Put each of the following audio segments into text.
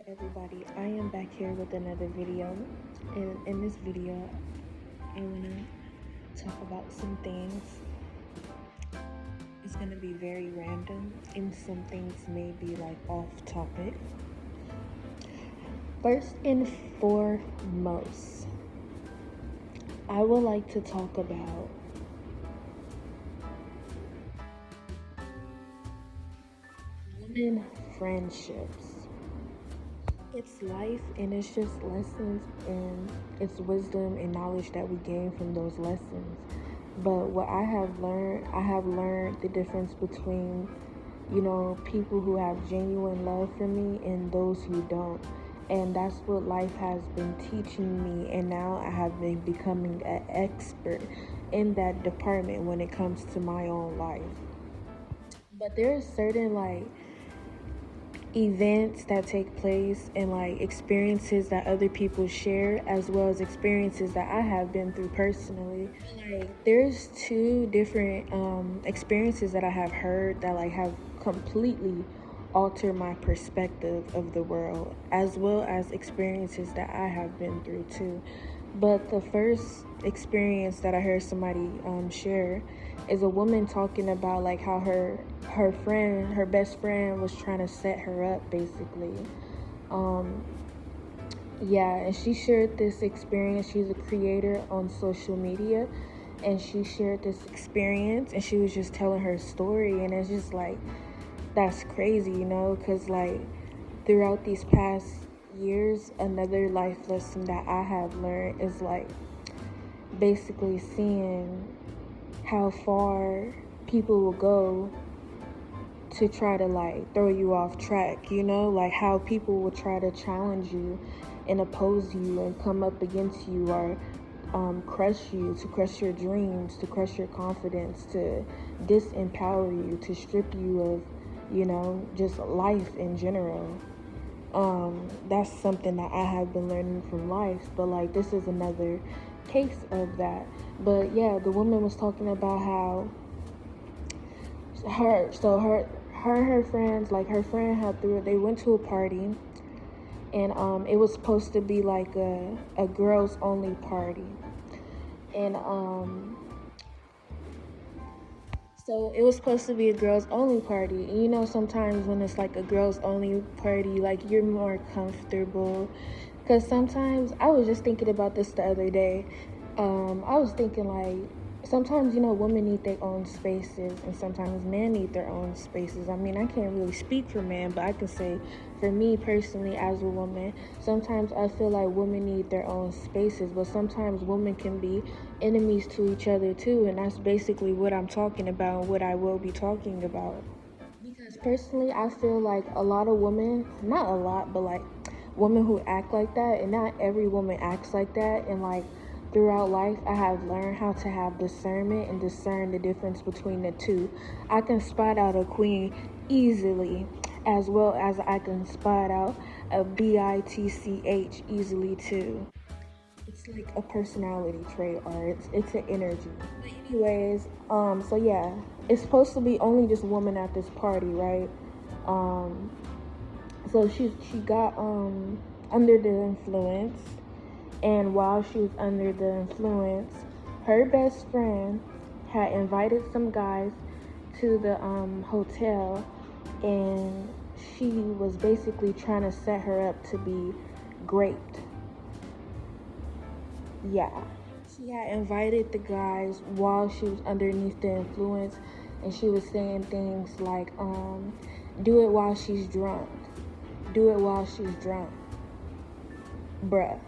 Everybody, I am back here with another video, and in this video I want to talk about some things. It's going to be very random and some things may be like off topic. First and foremost, I would like to talk about women friendships. It's life and it's just lessons and it's wisdom and knowledge that we gain from those lessons. But what I have learned the difference between, people who have genuine love for me and those who don't. And that's what life has been teaching me. And now I have been becoming an expert in that department when it comes to my own life. But there's certain events that take place and experiences that other people share as well as experiences that I have been through personally. There's two different experiences that I have heard that have completely altered my perspective of the world, as well as experiences that I have been through too. But the first experience that I heard somebody share is a woman talking about how her best friend was trying to set her up basically. And she shared this experience. She's a creator on social media, and she shared this experience, and she was just telling her story, and it's just that's crazy, because throughout these past years, another life lesson that I have learned is basically seeing how far people will go to try to throw you off track, how people will try to challenge you and oppose you and come up against you or crush you, to crush your dreams, to crush your confidence, to disempower you, to strip you of just life in general. That's something that I have been learning from life, but this is another case of that. But yeah, the woman was talking about how her friends, her friend they went to a party, and it was supposed to be a girls only party, and so it was supposed to be a girls only party. And sometimes when it's a girls only party, you're more comfortable. Because sometimes, I was just thinking about this the other day. I was thinking sometimes, women need their own spaces and sometimes men need their own spaces. I mean, I can't really speak for men, but I can say for me personally as a woman, sometimes I feel like women need their own spaces, but sometimes women can be enemies to each other too. And that's basically what I'm talking about, what I will be talking about. Because personally, I feel like a lot of women, not a lot, but women who act like that, and not every woman acts like that. And throughout life, I have learned how to have discernment and discern the difference between the two. I can spot out a queen easily, as well as I can spot out a bitch easily too. It's like a personality trait, or it's an energy. But anyways, so yeah, it's supposed to be only this woman at this party, right? Um, so she got under the influence, and while she was under the influence, her best friend had invited some guys to the hotel, and she was basically trying to set her up to be raped. Yeah. She had invited the guys while she was underneath the influence, and she was saying things do it while she's drunk. Do it while she's drunk. Bruh.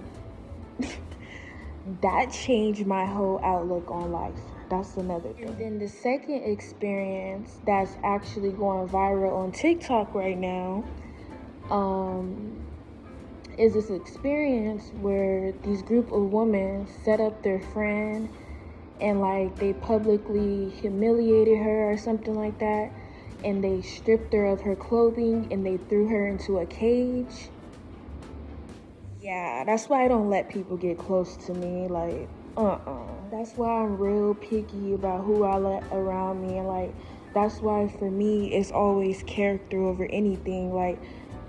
That changed my whole outlook on life. That's another thing. And then the second experience that's actually going viral on TikTok right now, is this experience where these group of women set up their friend and they publicly humiliated her or something like that, and they stripped her of her clothing and they threw her into a cage. Yeah, that's why I don't let people get close to me. That's why I'm real picky about who I let around me, and that's why for me it's always character over anything.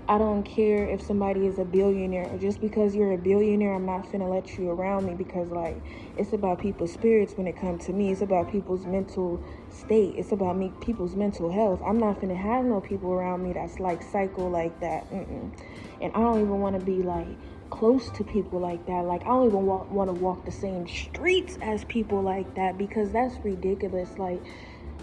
I don't care if somebody is a billionaire. Just because you're a billionaire, I'm not finna let you around me, because like it's about people's spirits when it comes to me. It's about people's mental state. It's about people's mental health. I'm not finna have no people around me that's like psycho like that. And I don't even want to be like close to people like that. Like I don't even want to walk the same streets as people like that, because that's ridiculous. Like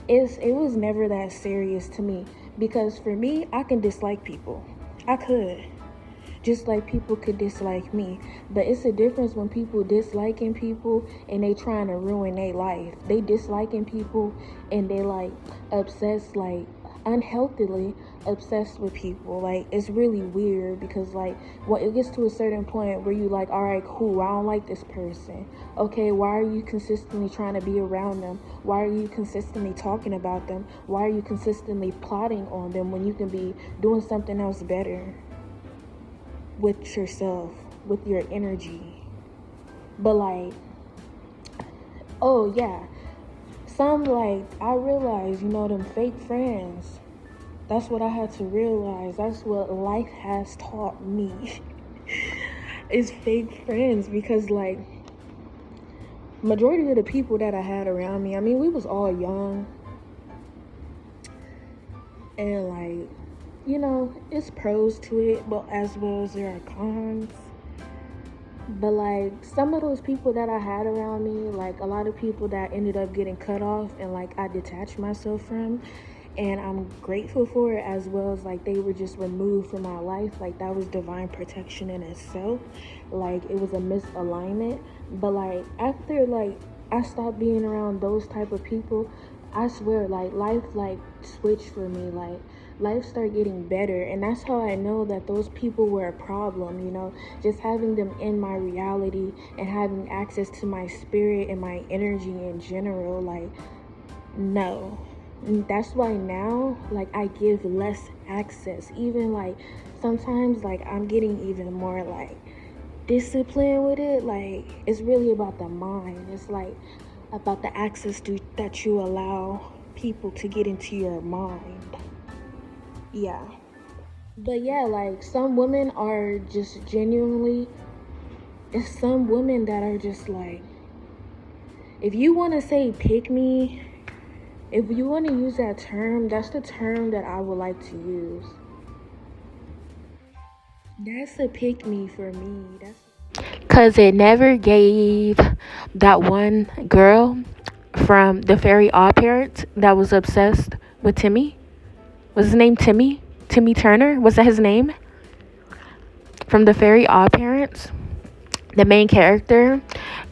it was never that serious to me, because for me, I can dislike people. I could, just like people could dislike me. But it's a difference when people disliking people and they trying to ruin their life. They disliking people and they like obsessed, like unhealthily obsessed with people. Like it's really weird, because like when it gets to a certain point where you like, all right, cool, I don't like this person. Okay, why are you consistently trying to be around them? Why are you consistently talking about them? Why are you consistently plotting on them when you can be doing something else better with yourself, with your energy? But like, oh yeah, some like I realize, them fake friends. That's what I had to realize. That's what life has taught me. Is fake friends, because like majority of the people that I had around me, I mean, we was all young, and like, it's pros to it, but as well as there are cons. But like some of those people that I had around me, like a lot of people that ended up getting cut off and like I detached myself from, and I'm grateful for it, as well as like they were just removed from my life. Like that was divine protection in itself. Like it was a misalignment. But like after like I stopped being around those type of people, I swear like life like switched for me. Like life started getting better, and that's how I know that those people were a problem. Just having them in my reality and having access to my spirit and my energy in general, like no. That's why now like I give less access. Even like sometimes like I'm getting even more like disciplined with it. Like it's really about the mind. It's like about the access that you allow people to get into your mind. Yeah. But yeah, like some women are just genuinely, it's some women that are just like, if you want to say pick me, if you want to use that term, that's the term that I would like to use. That's a pick me for me. Cause it never gave that one girl from the Fairy Odd Parents that was obsessed with Timmy. Was his name Timmy? Timmy Turner? Was that his name? From the Fairy Odd Parents, the main character.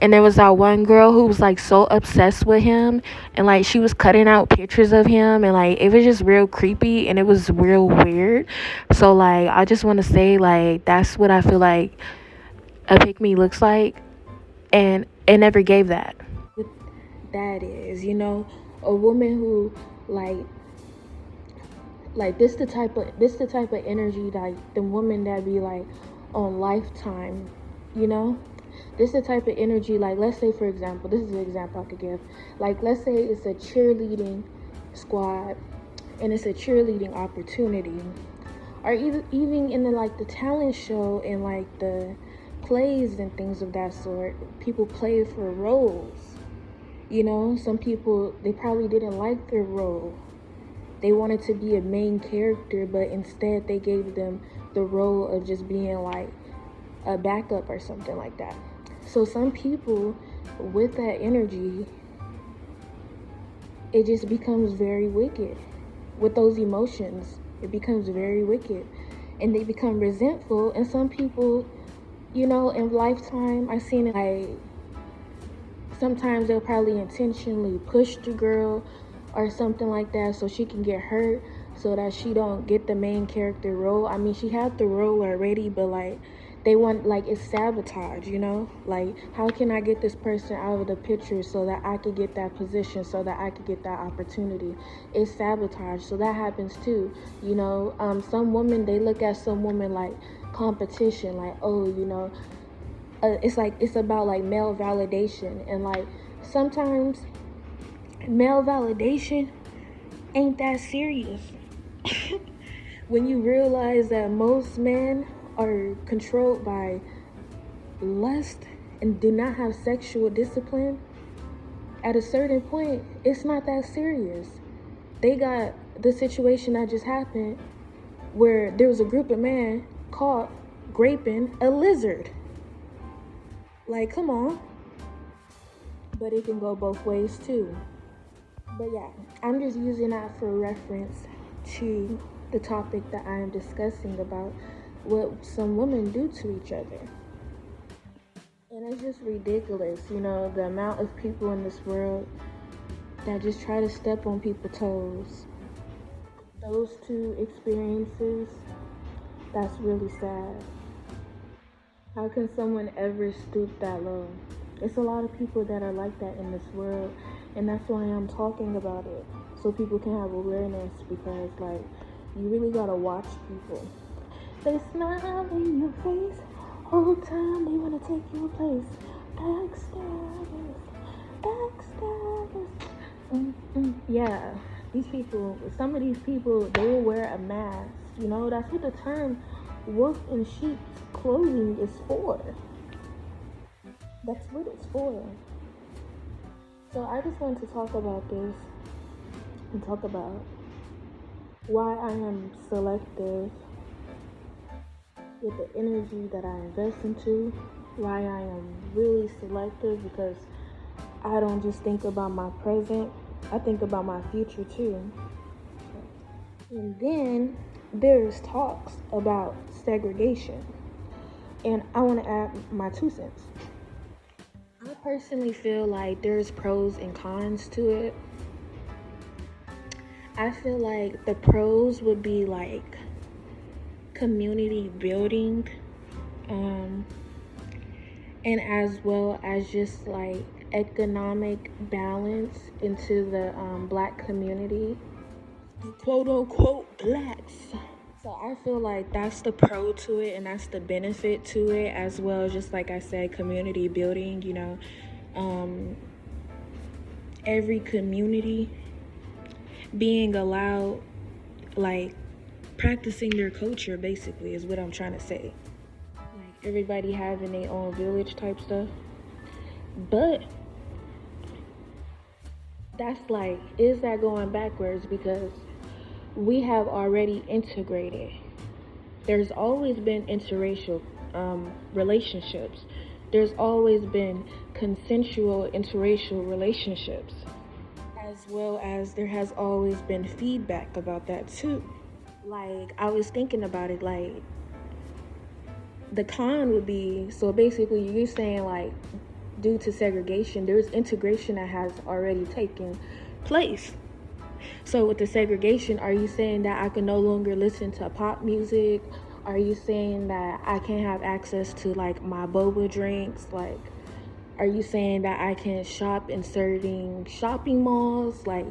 And there was that one girl who was like so obsessed with him, and like she was cutting out pictures of him, and like it was just real creepy and it was real weird. So like I just want to say like that's what I feel like a pick me looks like, and it never gave that. That is, a woman who like this the type of energy, like the woman that be like on Lifetime, you know this the type of energy. Like let's say, for example, this is an example I could give. Like let's say it's a cheerleading squad and it's a cheerleading opportunity, or even in the talent show and like the plays and things of that sort. People play for roles. Some people, they probably didn't like their role. They wanted to be a main character, but instead they gave them the role of just being like a backup or something like that. So some people with that energy, it just becomes very wicked. With those emotions, it becomes very wicked. And they become resentful. And some people, in Lifetime, I seen it like sometimes they'll probably intentionally push the girl or something like that so she can get hurt, so that she don't get the main character role. I mean, she had the role already, but like they want, like, it's sabotage. Like, how can I get this person out of the picture so that I could get that position, so that I could get that opportunity? It's sabotage. So that happens too. Some women, they look at some women like competition, like, oh, it's about like male validation, and like sometimes male validation ain't that serious. When you realize that most men are controlled by lust and do not have sexual discipline, at a certain point, it's not that serious. They got the situation that just happened where there was a group of men caught raping a lizard. Like, come on. But it can go both ways too. But yeah, I'm just using that for reference to the topic that I am discussing about what some women do to each other. And it's just ridiculous, the amount of people in this world that just try to step on people's toes. Those two experiences, that's really sad. How can someone ever stoop that low? It's a lot of people that are like that in this world, and that's why I'm talking about it, so people can have awareness, because you really gotta watch people. They smile in your face, whole time they wanna take your place. Backstabbers, backstabbers. Yeah, some of these people, they will wear a mask. That's what the term wolf in sheep's clothing is for. That's what it's for. So I just wanted to talk about this and talk about why I am selective with the energy that I invest into, why I am really selective, because I don't just think about my present, I think about my future too. And then there's talks about segregation, and I want to add my 2 cents. I personally feel like there's pros and cons to it. I feel like the pros would be like community building, and as well as just like economic balance into the black community, quote unquote blacks. So I feel like that's the pro to it, and that's the benefit to it, as well as just like I said, community building. Every community being allowed, like, practicing their culture, basically, is what I'm trying to say. Like, everybody having their own village type stuff. But that's like, is that going backwards? Because we have already integrated. There's always been interracial relationships. There's always been consensual interracial relationships, as well as there has always been feedback about that too. Like, I was thinking about it, like, the con would be, so basically you're saying, like, due to segregation, there's integration that has already taken place. So with the segregation, are you saying that I can no longer listen to pop music? Are you saying that I can't have access to, like, my boba drinks? Like, are you saying that I can't shop in certain shopping malls? Like,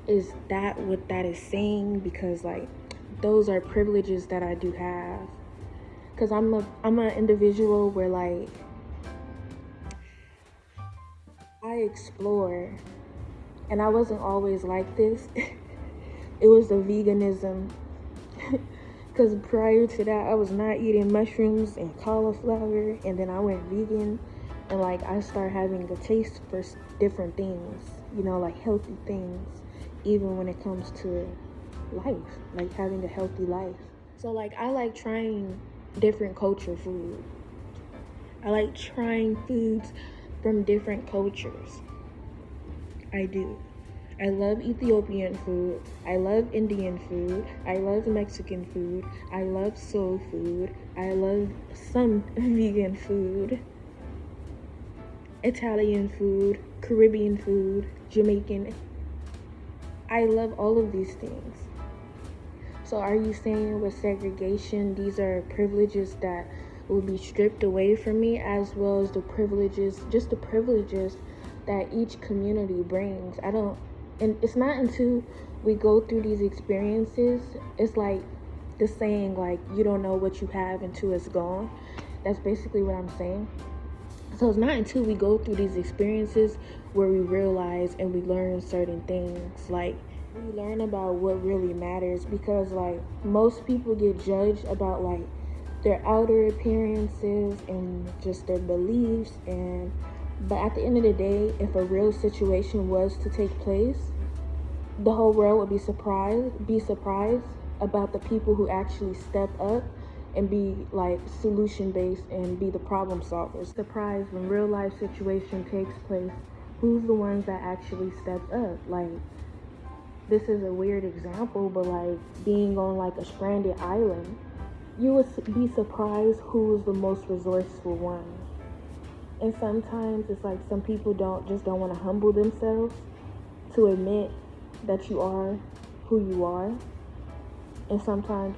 is that what that is saying? Because, like, those are privileges that I do have. Because I'm an individual where, like, I explore. And I wasn't always like this. It was the veganism. Because prior to that, I was not eating mushrooms and cauliflower. And then I went vegan. And, like, I started having a taste for different things. Like healthy things. Even when it comes to life. Like, having a healthy life. So, like, I like trying different culture food. I like trying foods from different cultures. I do. I love Ethiopian food. I love Indian food. I love Mexican food. I love soul food. I love some vegan food. Italian food, Caribbean food, Jamaican. I love all of these things. So are you saying with segregation, these are privileges that will be stripped away from me, as well as the privileges that each community brings? And it's not until we go through these experiences, it's like the saying, like, you don't know what you have until it's gone. That's basically what I'm saying. So it's not until we go through these experiences where we realize and we learn certain things. Like, we learn about what really matters, because like most people get judged about like their outer appearances and just their beliefs, and but at the end of the day, if a real situation was to take place, the whole world would be surprised about the people who actually step up and be like solution based and be the problem solvers. Surprised when real life situation takes place, who's the ones that actually steps up. Like, this is a weird example, but like being on like a stranded island, you would be surprised who is the most resourceful one. And sometimes it's like some people don't want to humble themselves to admit that you are who you are. And sometimes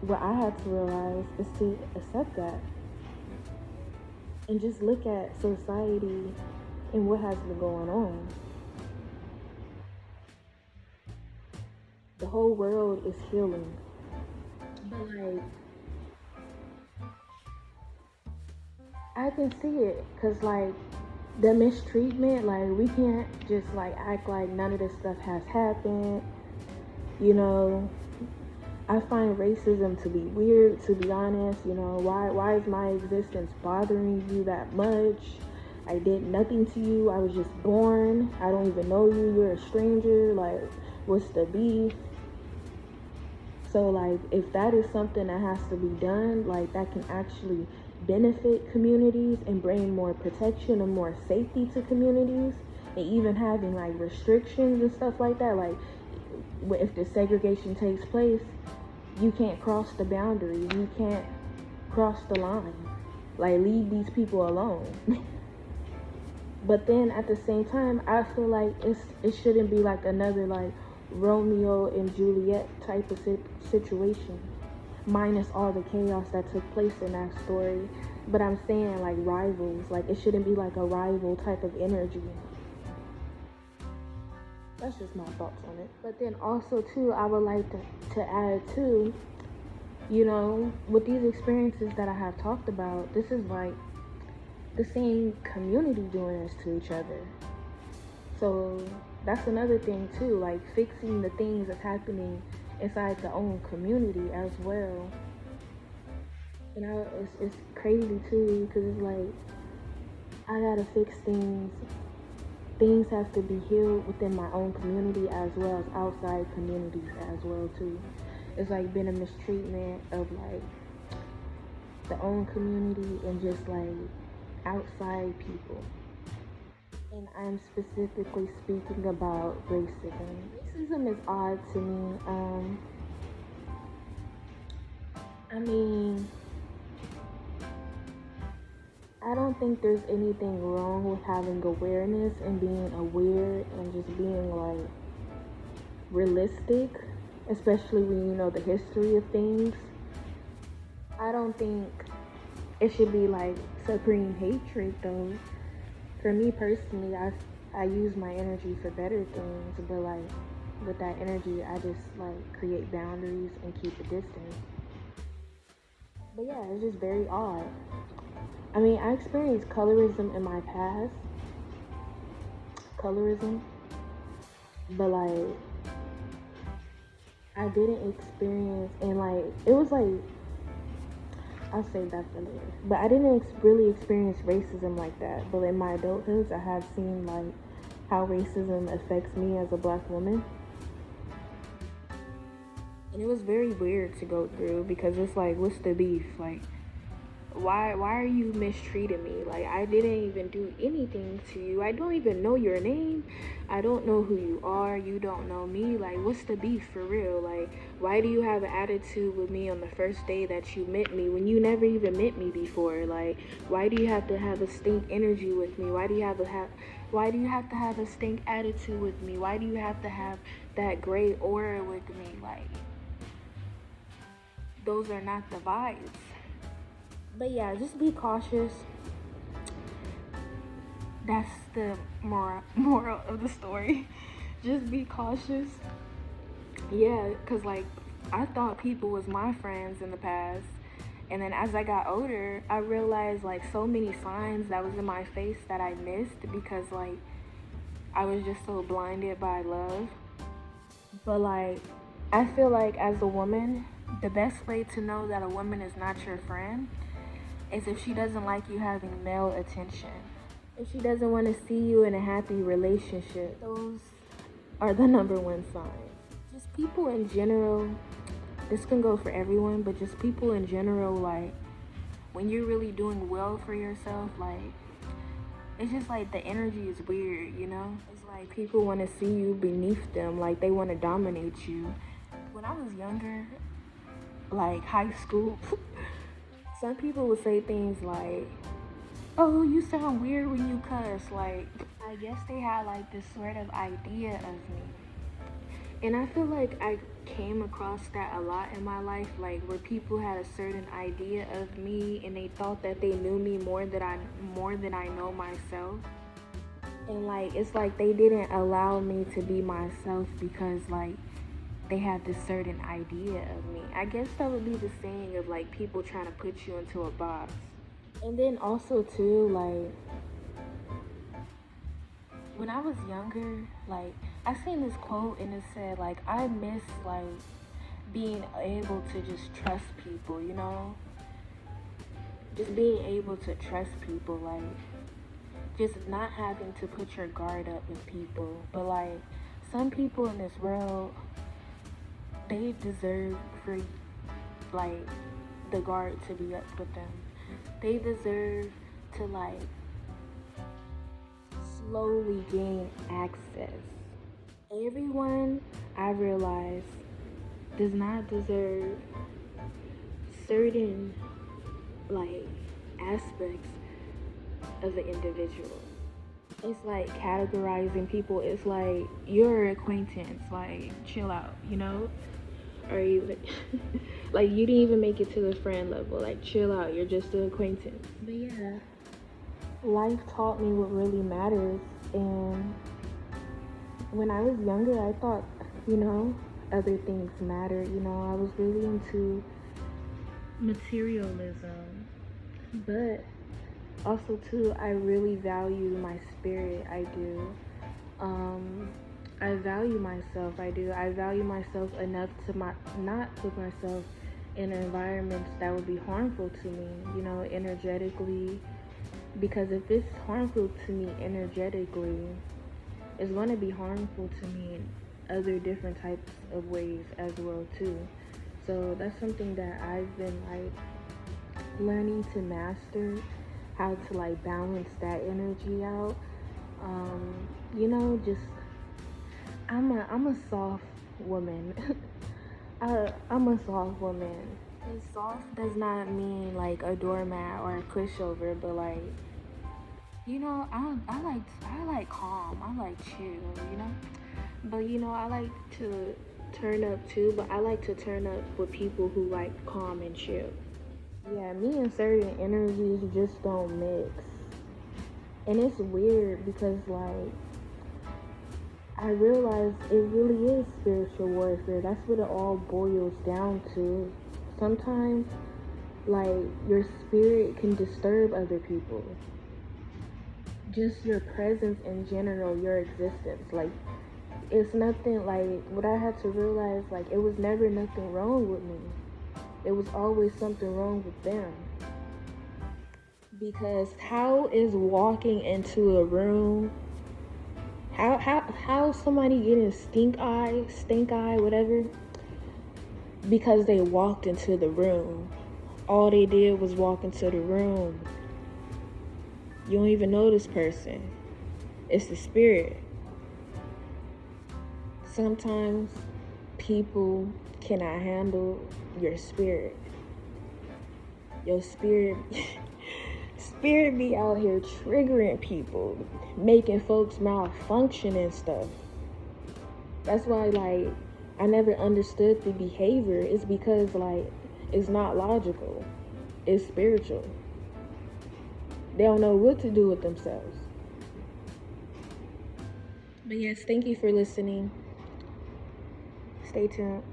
what I had to realize is to accept that and just look at society and what has been going on. The whole world is healing. But like, I can see it, because like the mistreatment, like we can't just like act like none of this stuff has happened. You know, I find racism to be weird, to be honest. You know, why is my existence bothering you that much? I did nothing to you. I was just born. I don't even know you. You're a stranger. Like, what's the beef? So like, if that is something that has to be done, like that can actually benefit communities and bring more protection and more safety to communities, and even having like restrictions and stuff like that, like if the segregation takes place, you can't cross the boundaries, you can't cross the line, like leave these people alone. But then at the same time, I feel like it shouldn't be like another like Romeo and Juliet type of situation, minus all the chaos that took place in that story. But I'm saying like rivals, like it shouldn't be like a rival type of energy. That's just my thoughts on it. But then also too, I would like to add too, you know, with these experiences that I have talked about, this is like the same community doing this to each other. So that's another thing too, like fixing the things that's happening inside the own community as well. You know, it's crazy too, because it's like I gotta fix things. Things have to be healed within my own community as well as outside communities as well too. It's like been a mistreatment of like the own community and just like outside people. And I'm specifically speaking about racism. Racism is odd to me. I mean, I don't think there's anything wrong with having awareness and being aware and just being like realistic, especially when you know the history of things. I don't think it should be like supreme hatred though. For me personally, I use my energy for better things, but like with that energy, I just like create boundaries and keep a distance. But yeah, it's just very odd. I mean, I experienced colorism in my past, colorism, but like I didn't experience, and like it was like, I'll save that for later. But I didn't really experience racism like that. But in my adulthood, I have seen like how racism affects me as a black woman. And it was very weird to go through, because it's like, what's the beef? Like, why are you mistreating me? Like, I didn't even do anything to you. I don't even know your name. I don't know who you are. You don't know me. Like, what's the beef for real? Like, why do you have an attitude with me on the first day that you met me when you never even met me before? Like, why do you have to have a stink energy with me? Why do you have to have a stink attitude with me? Why do you have to have that gray aura with me? Like, those are not the vibes. But yeah, just be cautious. That's the moral of the story. Just be cautious. Yeah, because like I thought people was my friends in the past. And then as I got older, I realized like so many signs that was in my face that I missed, because like I was just so blinded by love. But like, I feel like as a woman, the best way to know that a woman is not your friend is if she doesn't like you having male attention. If she doesn't want to see you in a happy relationship, those are the number one signs. Just people in general, this can go for everyone, but just people in general, like, when you're really doing well for yourself, like, it's just like the energy is weird, you know? It's like people want to see you beneath them, like they want to dominate you. When I was younger, like high school, some people would say things like, oh, you sound weird when you cuss. Like, I guess they had like this sort of idea of me. And I feel like I came across that a lot in my life, like where people had a certain idea of me and they thought that they knew me more than I know myself. And like it's like they didn't allow me to be myself because like they had this certain idea of me. I guess that would be the saying of like people trying to put you into a box. And then also too, like when I was younger, like I seen this quote and it said like I miss like being able to just trust people, you know? Just being able to trust people, like just not having to put your guard up with people. But like some people in this world, they deserve for like the guard to be up with them. They deserve to like slowly gain access. Everyone, I realize, does not deserve certain like aspects of the individual. It's like categorizing people. It's like you're an acquaintance, like chill out, you know? Or even like you didn't even make it to the friend level, like chill out, you're just an acquaintance. But yeah, life taught me what really matters. And when I was younger, I thought, you know, other things mattered. You know, I was really into materialism. But also too, I really value my spirit. I do. Um, I value myself. I do. I value myself enough to not put myself in environments that would be harmful to me, you know, energetically. Because if it's harmful to me energetically, it's going to be harmful to me in other different types of ways as well too. So that's something that I've been like learning to master, how to like balance that energy out. You know, just I'm a soft woman. I'm a soft woman. And soft does not mean like a doormat or a pushover, but like, you know, I like calm. I like chill, you know. But you know, I like to turn up too, but I like to turn up with people who like calm and chill. Yeah, me and certain energies just don't mix. And it's weird because like I realize it really is spiritual warfare. That's what it all boils down to. Sometimes like your spirit can disturb other people. Just your presence in general, your existence. Like it's nothing like what I had to realize, like it was never nothing wrong with me. It was always something wrong with them. Because how is walking into a room, how somebody getting stink eye, whatever, because they walked into the room. All they did was walk into the room. You don't even know this person. It's the spirit. Sometimes people cannot handle your spirit. Your spirit spirit be out here triggering people, making folks malfunction and stuff. That's why like I never understood the behavior. It's because like it's not logical. It's spiritual. They don't know what to do with themselves. But yes, thank you for listening. Stay tuned.